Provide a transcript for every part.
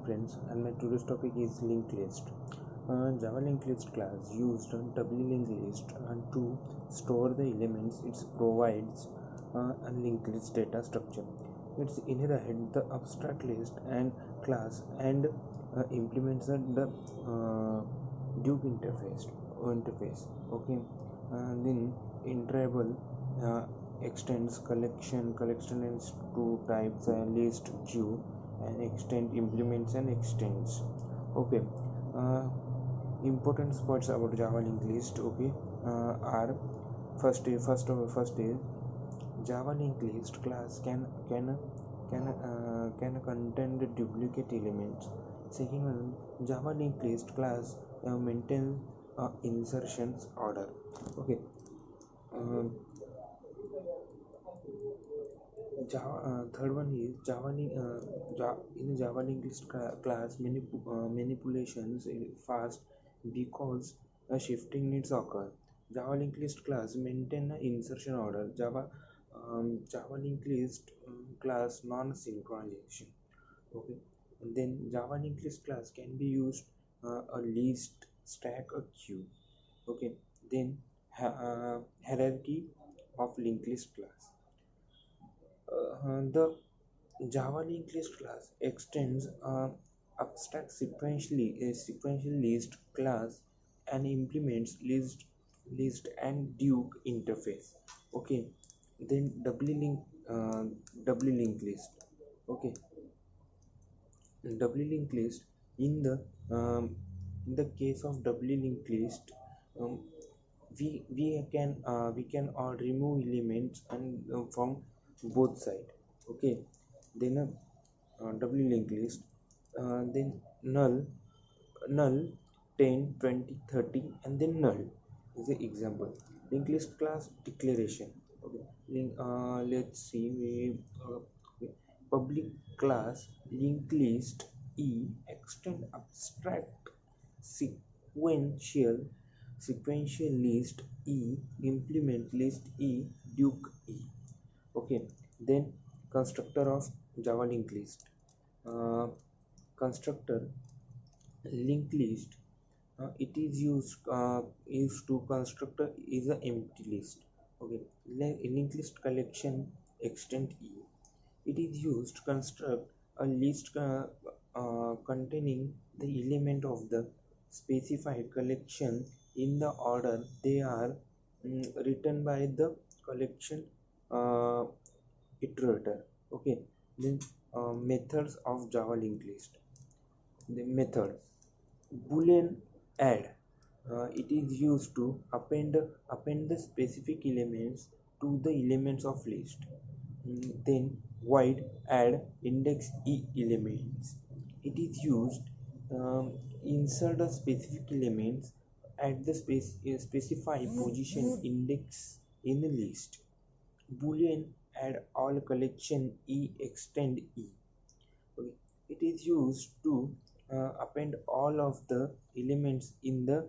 friends, and my today's topic is linked list. Java linked list class used doubly linked list to store the elements. It provides a linked list data structure. It's inherit the abstract list and class and implements the Duke interface. Okay, and then interval extends collection is two types: list queue and extend implements and extends. Okay, uh, important spots about Java linked list. Okay, are first is Java linked list class can contain the duplicate elements. Second one, Java linked list class maintain insertions order. Okay, um, Java, third one is in Java linked list class manipulations fast because shifting needs occur. Java linked list class maintain insertion order. Java linked list class non synchronization. Okay, and then Java linked list class can be used a list, stack, a queue. Okay, then hierarchy of linked list class. The Java linked list class extends abstract sequential list class and implements list and Duke interface. Okay, then doubly linked list. Okay, doubly linked list in the case of doubly linked list, um, we can remove elements and from both side. Okay, then doubly linked list, then null 10 20 30 and then null is the example. Linked list class declaration. Okay, let's see we okay. Public class linked list e extend abstract sequential list e implement list e Duke e. Okay, then constructor of Java linked list. uh, Constructor linked list, it is used to construct is a empty list. Okay, linked list collection extent e, it is used to construct a list containing the element of the specified collection in the order they are written by the collection uh, iterator. Okay, then methods of Java linked list. The method boolean add, it is used to append the specific elements to the elements of list. Then void add index e elements, it is used insert the specific elements at the specify position index in the list. Boolean add all collection e extend e. Okay, it is used to append all of the elements in the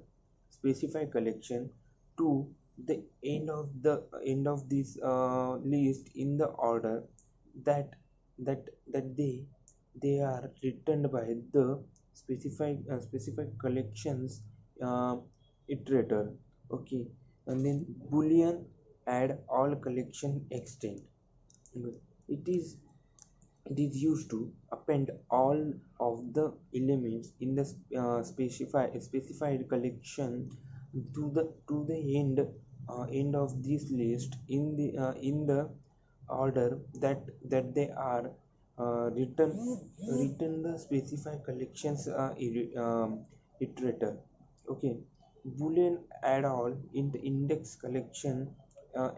specified collection to the end of this list in the order that they are written by the specified collections uh, iterator. Okay, and then boolean add all collection extend. Okay, it is used to append all of the elements in the specified collection to the end of this list in the order that they are written the specified collections iterator. Okay, boolean add all in the index collection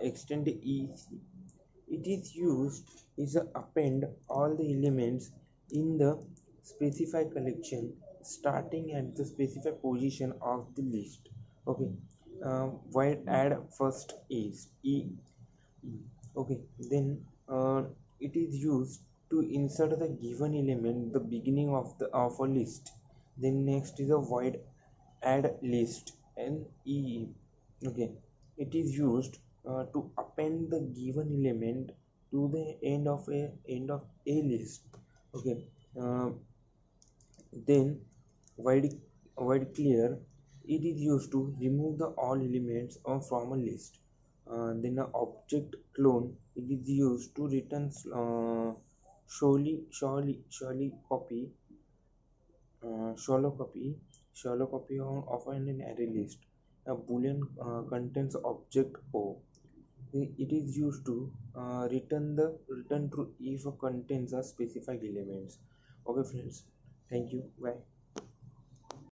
extend ec, it is used is append all the elements in the specified collection starting at the specified position of the list. Okay, while add first is e. Okay, then it is used to insert the given element the beginning of a list. Then next is a void add list and e. Okay, it is used to append the given element to the end of a list. Okay, uh, Then void void clear, it is used to remove the all elements from a list. Then a object clone, it is used to return surely copy shallow copy of an array list. A boolean contains object O. It is used to return true if contains a specified elements. Okay friends, thank you, bye.